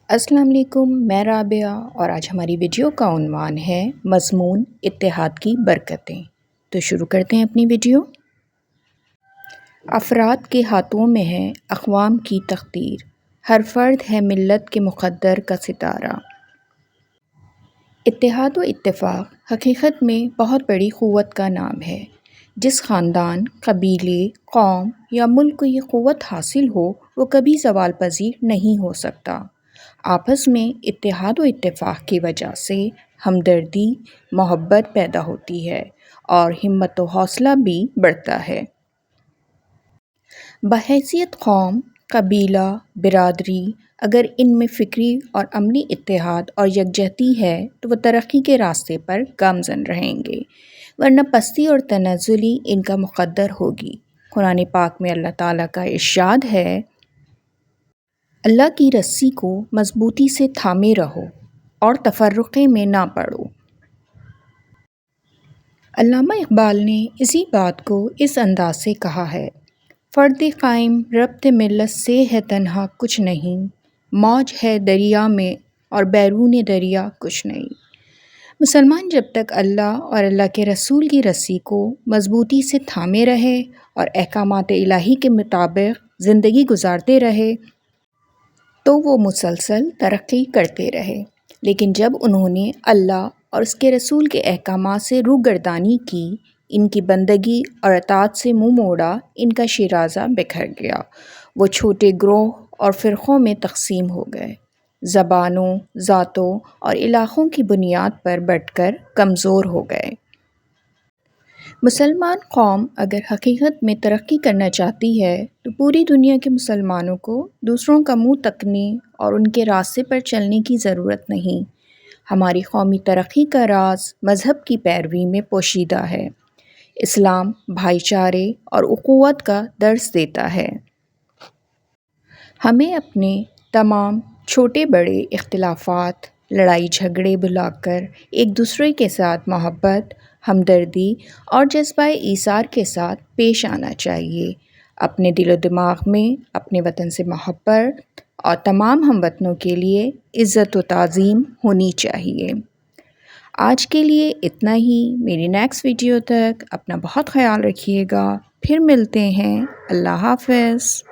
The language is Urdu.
السلام علیکم، میں رابعہ اور آج ہماری ویڈیو کا عنوان ہے مضمون اتحاد کی برکتیں۔ تو شروع کرتے ہیں اپنی ویڈیو۔ افراد کے ہاتھوں میں ہے اقوام کی تقدیر، ہر فرد ہے ملت کے مقدر کا ستارہ۔ اتحاد و اتفاق حقیقت میں بہت بڑی قوت کا نام ہے۔ جس خاندان، قبیلے، قوم یا ملک کو یہ قوت حاصل ہو وہ کبھی زوال پذیر نہیں ہو سکتا۔ آپس میں اتحاد و اتفاق کی وجہ سے ہمدردی، محبت پیدا ہوتی ہے اور ہمت و حوصلہ بھی بڑھتا ہے۔ بحیثیت قوم، قبیلہ، برادری، اگر ان میں فکری اور عملی اتحاد اور یکجہتی ہے تو وہ ترقی کے راستے پر گامزن رہیں گے، ورنہ پستی اور تنزلی ان کا مقدر ہوگی۔ قرآن پاک میں اللہ تعالیٰ کا ارشاد ہے، اللہ کی رسی کو مضبوطی سے تھامے رہو اور تفرقے میں نہ پڑو۔ علامہ اقبال نے اسی بات کو اس انداز سے کہا ہے، فرد قائم ربط ملت سے ہے تنہا کچھ نہیں، موج ہے دریا میں اور بیرون دریا کچھ نہیں۔ مسلمان جب تک اللہ اور اللہ کے رسول کی رسی کو مضبوطی سے تھامے رہے اور احکامات الہی کے مطابق زندگی گزارتے رہے تو وہ مسلسل ترقی کرتے رہے، لیکن جب انہوں نے اللہ اور اس کے رسول کے احکامات سے روگردانی کی، ان کی بندگی اور اطاعت سے منہ موڑا، ان کا شیرازہ بکھر گیا، وہ چھوٹے گروہ اور فرقوں میں تقسیم ہو گئے، زبانوں، ذاتوں اور علاقوں کی بنیاد پر بٹ کر کمزور ہو گئے۔ مسلمان قوم اگر حقیقت میں ترقی کرنا چاہتی ہے تو پوری دنیا کے مسلمانوں کو دوسروں کا منہ تکنے اور ان کے راستے پر چلنے کی ضرورت نہیں۔ ہماری قومی ترقی کا راز مذہب کی پیروی میں پوشیدہ ہے۔ اسلام بھائی چارے اور اخوت کا درس دیتا ہے۔ ہمیں اپنے تمام چھوٹے بڑے اختلافات، لڑائی جھگڑے بھلا کر ایک دوسرے کے ساتھ محبت، ہمدردی اور جذبہ ایثار کے ساتھ پیش آنا چاہیے۔ اپنے دل و دماغ میں اپنے وطن سے محبت اور تمام ہم وطنوں کے لیے عزت و تعظیم ہونی چاہیے۔ آج کے لیے اتنا ہی، میری نیکسٹ ویڈیو تک اپنا بہت خیال رکھیے گا، پھر ملتے ہیں، اللہ حافظ۔